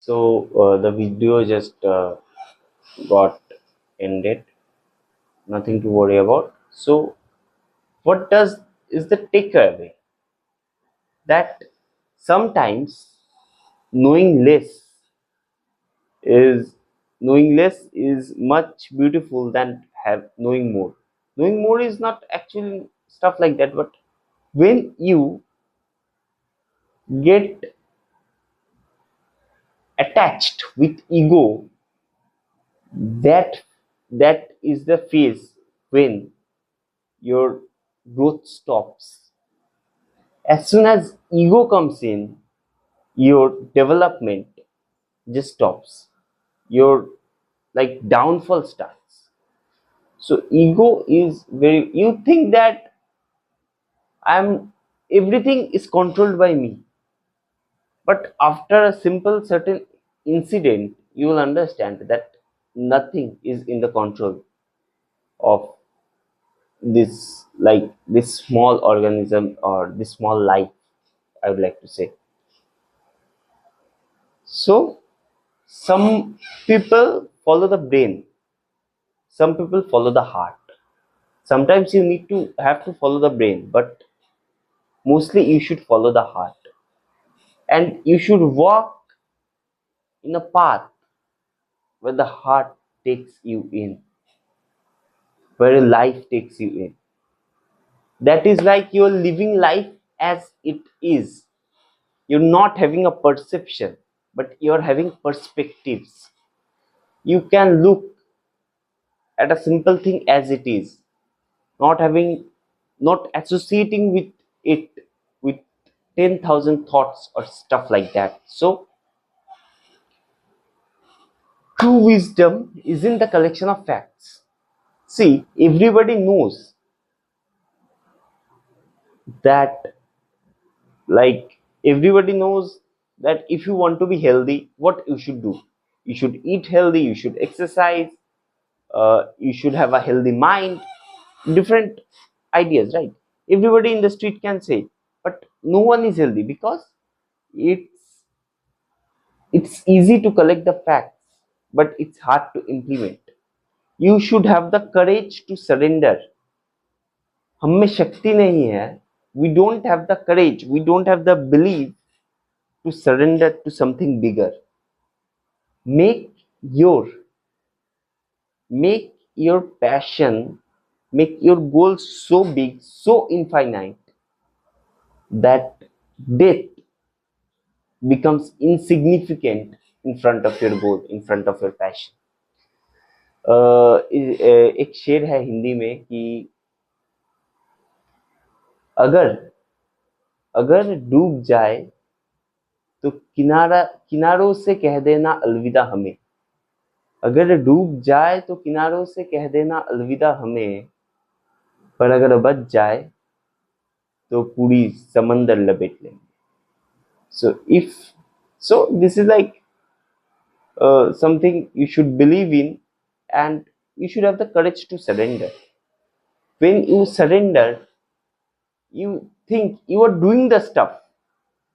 The video just got ended. Nothing to worry about. So what does is the takeaway that sometimes knowing less is knowing less is much beautiful than have knowing more. Knowing more is not actually stuff like that, but when you get attached with ego, that that is the phase when your growth stops. As soon as ego comes in, your development just stops. Your like downfall starts. So ego is very, you think that I'm everything is controlled by me. But after a simple certain incident, you will understand that nothing is in the control of this small organism or this small life, I would like to say. So some people follow the brain, some people follow the heart. Sometimes you need to have to follow the brain, but mostly you should follow the heart, and you should walk in a path where the heart takes you in, where life takes you in. That is like you're living life as it is. You're not having a perception, but you're having perspectives. You can look at a simple thing as it is, not having, not associating with it with 10,000 thoughts or stuff like that. So true wisdom isn't the collection of facts. See, everybody knows that, like, everybody knows that if you want to be healthy, what you should do? You should eat healthy, you should exercise, you should have a healthy mind, different ideas, right? Everybody in the street can say, but no one is healthy because it's it's easy to collect the facts, but it's hard to implement. You should have the courage to surrender. हम में शक्ति नहीं है. We don't have the courage, we don't have the belief to surrender to something bigger. Make your make your passion, make your goals so big, so infinite that death becomes insignificant in front of your goal, in front of your passion. एक शेर है हिंदी में कि अगर अगर डूब जाए तो किनारों से कह देना अलविदा हमें. अगर डूब जाए तो किनारों से कह देना अलविदा हमें, पर अगर बच जाए तो पूरी समंदर लपेट लेंगे. So this is like something you should believe in, and you should have the courage to surrender. When you surrender, you think you are doing the stuff,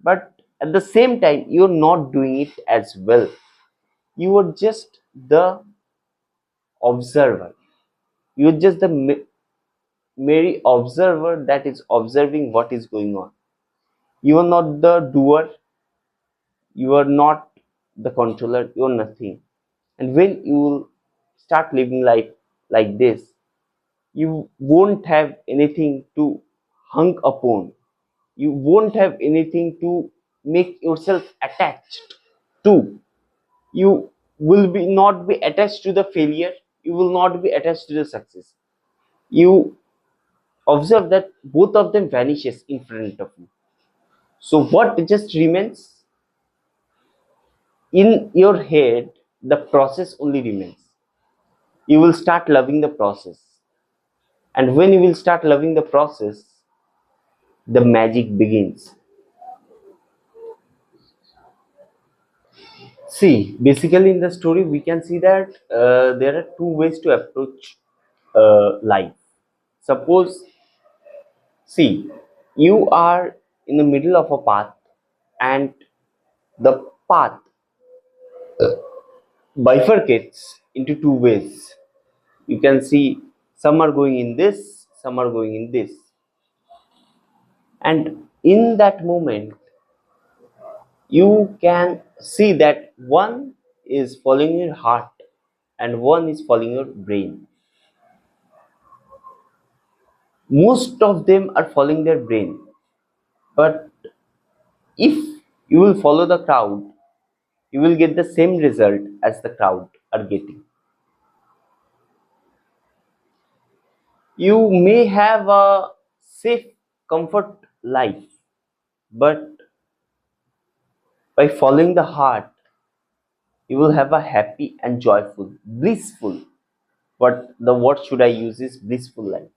but at the same time you are not doing it as well. You are just the observer. You are just the merry observer that is observing what is going on. You are not the doer, you are not the controller, you are nothing. And when you will start living life like this, you won't have anything to hung upon, you won't have anything to make yourself attached to. You will be not be attached to the failure, you will not be attached to the success. You observe that both of them vanishes in front of you. So what just remains in your head, the process only remains. You will start loving the process, and when you will start loving the process, the magic begins. See, basically in the story we can see that there are two ways to approach life. Suppose, see, you are in the middle of a path, and the path bifurcates into two ways. You can see some are going in this, some are going in this. And in that moment, you can see that one is following your heart and one is following your brain. Most of them are following their brain, but if you will follow the crowd, you will get the same result as the crowd are getting. You may have a safe comfort life, but by following the heart, you will have a happy and joyful, blissful. But the word should I use is blissful life.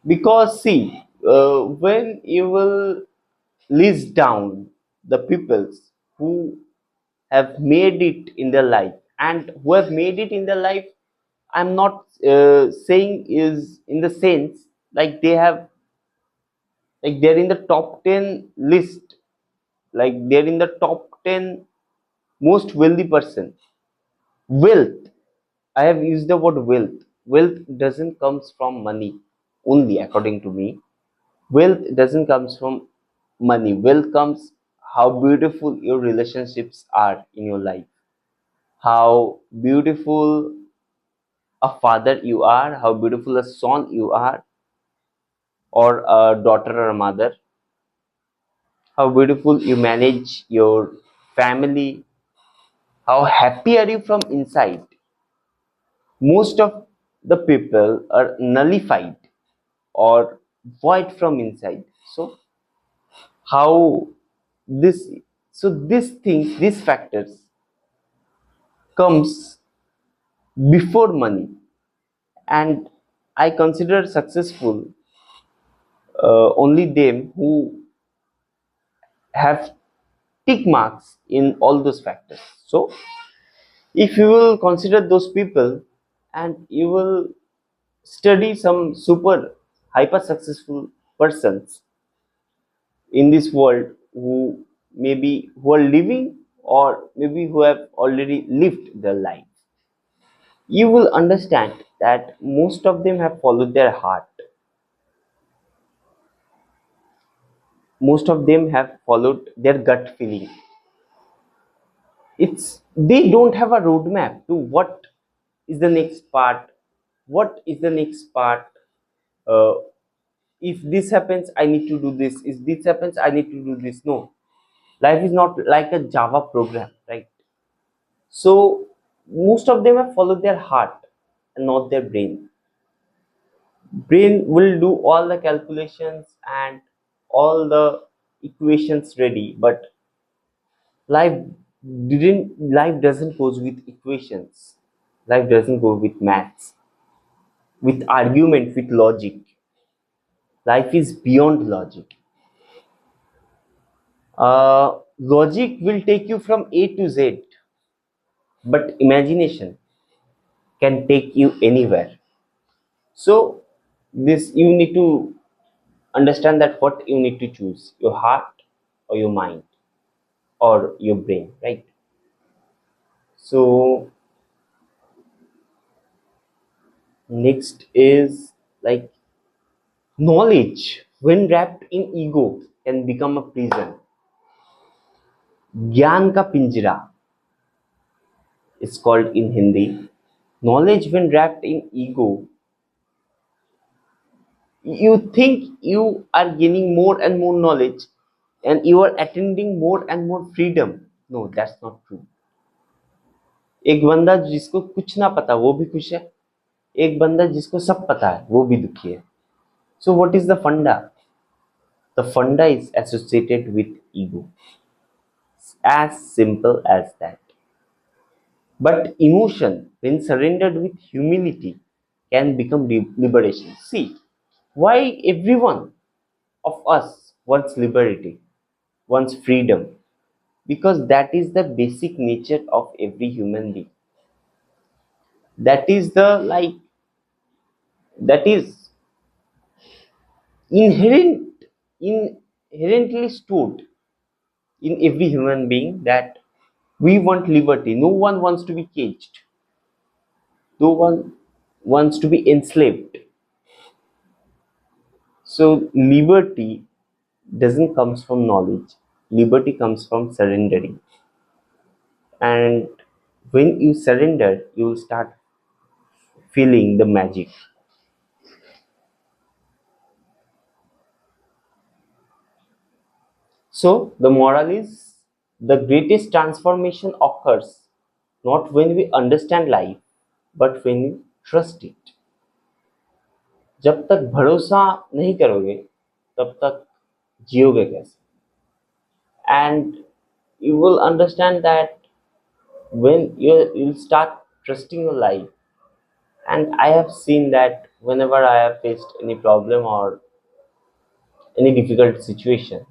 Because see, when you will list down the peoples who have made it in their life and who have made it in their life, I'm not saying is in the sense like they have, like they're in the top 10 list, like they're in the top 10 most wealthy person. Wealth, I have used the word wealth. Wealth doesn't comes from money only, according to me. Wealth doesn't comes from money. Wealth comes how beautiful your relationships are in your life, how beautiful a father you are, how beautiful a son you are, or a daughter or a mother, how beautiful you manage your family, how happy are you from inside. Most of the people are nullified or void from inside. So how this, so these things, these factors comes before money, and I consider successful only them who have tick marks in all those factors. So if you will consider those people and you will study some super hyper successful persons in this world who maybe who are living or maybe who have already lived their life, you will understand that most of them have followed their heart. Most of them have followed their gut feeling. It's they don't have a roadmap to what is the next part, what is the next part. uh, if this happens I need to do this, if this happens I need to do this. No, life is not like a Java program, right? So most of them have followed their heart and not their brain. Brain will do all the calculations and all the equations ready, but life life doesn't goes with equations. Life doesn't go with maths, with argument, with logic. Life is beyond logic. Logic will take you from A to Z, but imagination can take you anywhere. So this you need to understand that what you need to choose, your heart or your mind or your brain, right? So next is like knowledge when wrapped in ego can become a prison. ज्ञान का पिंजरा is called in Hindi. Knowledge when wrapped in ego, you think you are gaining more and more knowledge and you are attending more and more freedom. No, that's not true. एक बंदा जिसको कुछ ना पता वो भी खुश है, एक बंदा जिसको सब पता है वो भी दुखी है. So what is the funda? The funda is associated with ego. It's as simple as that. But emotion, when surrendered with humility, can become liberation. See, why everyone of us wants liberty, wants freedom? Because that is the basic nature of every human being. That is the like, that is inherent, inherently stored in every human being, that We want liberty. No one wants to be caged. No one wants to be enslaved. So liberty doesn't comes from knowledge. Liberty comes from surrendering. And when you surrender, you will start feeling the magic. So the moral is, the greatest transformation occurs not when we understand life, but when we trust it. जब तक भरोसा नहीं करोगे तब तक जियोगे कैसे? And you will understand that when you'll start trusting your life. And I have seen that whenever I have faced any problem or any difficult situation,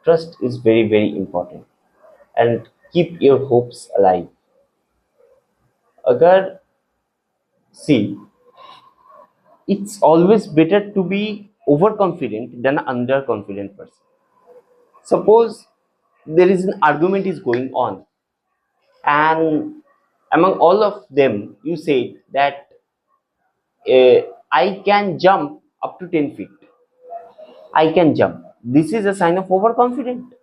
trust is very, very important. And keep your hopes alive. अगर see, it's always better to be overconfident than an underconfident person. Suppose there is an argument is going on, and among all of them, you say that I can jump up to 10 feet. I can jump. This is a sign of overconfidence.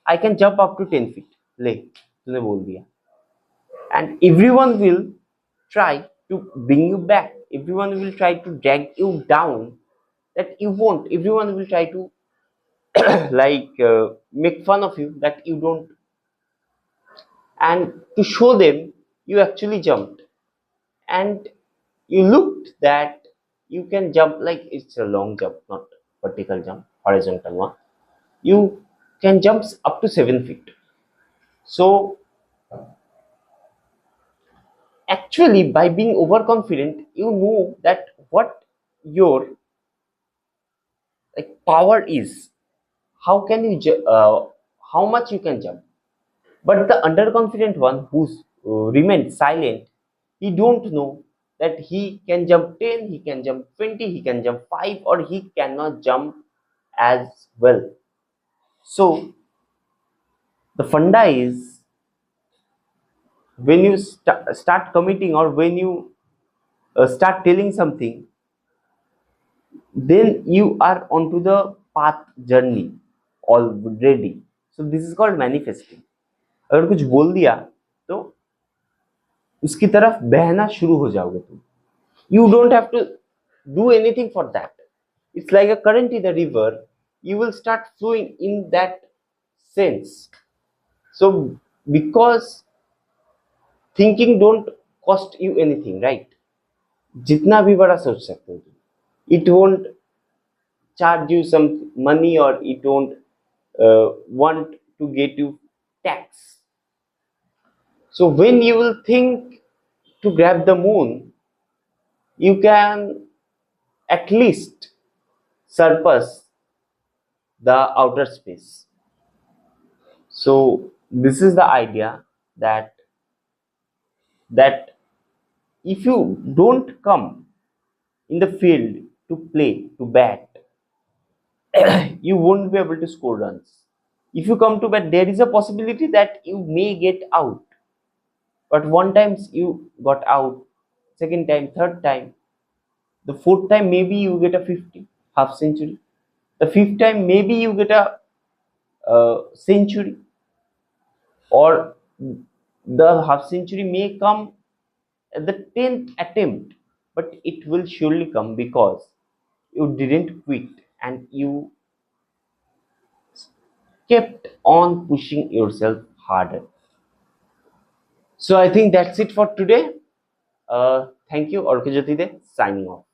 I can jump up to 10 feet. ले तूने बोल दिया. And everyone will try to bring you back. Everyone will try to drag you down. That you won't. Everyone will try to make fun of you that you don't, and to show them you actually jumped, and you looked that you can jump, like it's a long jump, not vertical jump, horizontal one. You can jump up to 7 feet. So actually, by being overconfident, you know that what your power is, how can you how much you can jump. But the underconfident one who's remained silent, he don't know that he can jump 10, he can jump 20, he can jump 5, or he cannot jump as well. So the funda is, when you start committing, or when you start telling something, then you are onto the path journey already. So this is called manifesting. अगर कुछ बोल दिया तो उसकी तरफ बहना शुरू हो जाओगे तुम. You don't have to do anything for that. It's like a current in the river. You will start flowing in that sense. So because thinking don't cost you anything, right? जितना भी बड़ा सोच सकते हो, it won't charge you some money, or it won't want to get you tax. So when you will think to grab the moon, you can at least surpass the outer space. So this is the idea that if you don't come in the field to play, to bat, you won't be able to score runs. If you come to bat, there is a possibility that you may get out. But one time you got out, second time, third time, the fourth time maybe you get a 50, half century. The fifth time maybe you get a century, or the half century may come at the 10th attempt, but it will surely come because you didn't quit and you kept on pushing yourself harder. So I think that's it for today. Thank you. Orkejotide signing off.